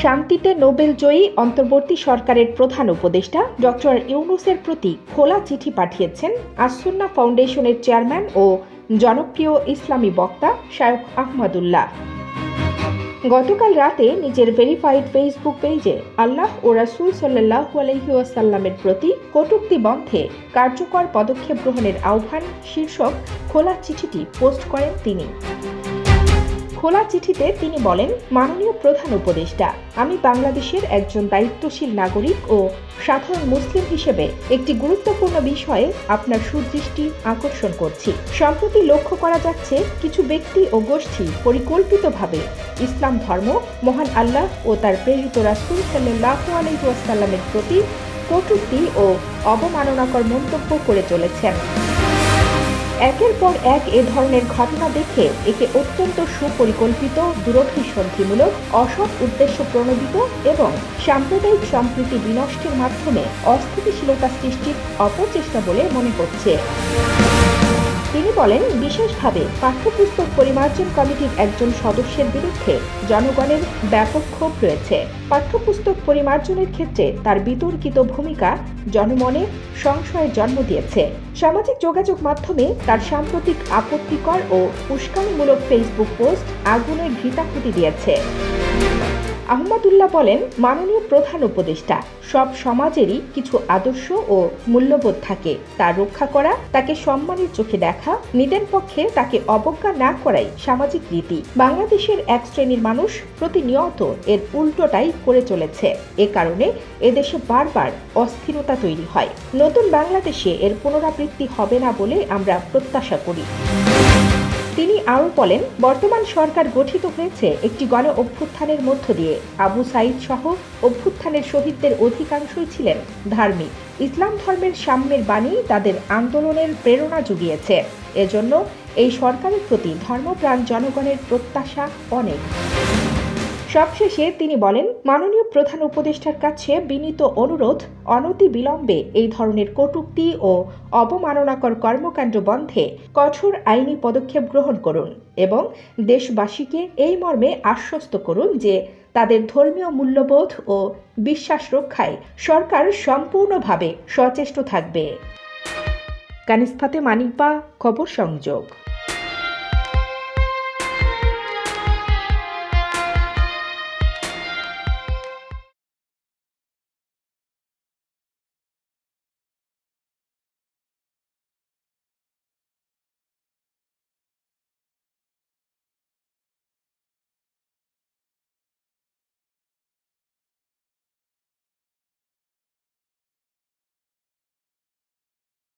শান্তিতে নোবেল জয়ী অন্তর্বর্তী সরকারের প্রধান উপদেষ্টা ডক্টর ইউনূসের প্রতি খোলা চিঠি পাঠিয়েছেন আস-সুন্নাহ ফাউন্ডেশনের চেয়ারম্যান ও জনপ্রিয় ইসলামী বক্তা শায়খ আহমদুল্লাহ। গতকাল রাতে নিজের ভেরিফাইড ফেসবুক পেজে আল্লাহ ও রাসূল সাল্লাল্লাহু আলাইহি ওয়াসাল্লামের প্রতি কটূক্তি বন্ধে কার্যকর পদক্ষেপ গ্রহণের আহ্বান শীর্ষক খোলা চিঠিটি পোস্ট করেন তিনি। খোলা চিঠিতে তিনি বলেন, মাননীয় প্রধান উপদেষ্টা, আমি বাংলাদেশের একজন দায়িত্বশীল নাগরিক ও সাধারণ মুসলিম হিসেবে একটি গুরুত্বপূর্ণ বিষয়ে আপনার সুদৃষ্টি আকর্ষণ করছি। সম্প্রতি লক্ষ্য করা যাচ্ছে কিছু ব্যক্তি ও গোষ্ঠী পরিকল্পিতভাবে ইসলাম ধর্ম, মহান আল্লাহ ও তার প্রেরিত রাসূল সাল্লাল্লাহু আলাইহি ওয়াসাল্লামের প্রতি কটূক্তি ও অবমাননাকর মন্তব্য করে চলেছেন। একের পর এক এ ধরনের ঘটনা দেখে একে অত্যন্ত সুপরিকল্পিত, দূরভিসন্ধিমূলক, অসৎ উদ্দেশ্য প্রণোদিত এবং সাম্প্রদায়িক সম্প্রীতি বিনষ্টের মাধ্যমে অস্থিতিশীলতা সৃষ্টির অপচেষ্টা বলে মনে হচ্ছে। তিনি বলেন, বিশেষভাবে পাঠ্যপুস্তক পরিমার্জন কমিটির একজন সদস্যের বিরুদ্ধে জনগণের ব্যাপক ক্ষোভ রয়েছে। পাঠ্যপুস্তক পরিমার্জনের ক্ষেত্রে তার বিতর্কিত ভূমিকা জনমনে সংশয়ের জন্ম দিয়েছে। সামাজিক যোগাযোগ মাধ্যমে তার সাম্প্রতিক আপত্তিকর ও উস্কানিমূলক ফেসবুক পোস্ট আগুনের ঘৃতাহুতি দিয়েছে। আহমদুল্লাহ বলেন, মাননীয় প্রধান উপদেষ্টা, সব সমাজেরই কিছু আদর্শ ও মূল্যবোধ থাকে। তা রক্ষা করা, তাকে সম্মানের চোখে দেখা, নিজের পক্ষে তাকে অবজ্ঞা না করাই সামাজিক রীতি। বাংলাদেশের এক শ্রেণীর মানুষ প্রতিনিয়ত এর উল্টোটাই করে চলেছে। এ কারণে এদেশে বারবার অস্থিরতা তৈরি হয়। নতুন বাংলাদেশে এর পুনরাবৃত্তি হবে না বলে আমরা প্রত্যাশা করি। তিনি আরও বলেন, বর্তমান সরকার গঠিত হয়েছে একটি গণ অভ্যুত্থানের মধ্য দিয়ে। আবু সাঈদ সহ অভ্যুত্থানের শহীদদের অধিকাংশই ছিলেন ধার্মিক। ইসলাম ধর্মের সাম্যের বাণী তাদের আন্দোলনের প্রেরণা জুগিয়েছে। এজন্য এই সরকারের প্রতি ধর্মপ্রাণ জনগণের প্রত্যাশা অনেক। সবশেষে তিনি বলেন, মাননীয় প্রধান উপদেষ্টার কাছে বিনীত অনুরোধ, অনতি বিলম্বে এই ধরনের কটূক্তি ও অবমাননাকর কর্মকাণ্ড বন্ধে কঠোর আইনি পদক্ষেপ গ্রহণ করুন এবং দেশবাসীকে এই মর্মে আশ্বস্ত করুন যে তাদের ধর্মীয় মূল্যবোধ ও বিশ্বাস রক্ষায় সরকার সম্পূর্ণভাবে সচেষ্ট থাকবে। কানিজ ফাতেমা, খবর সংযোগ।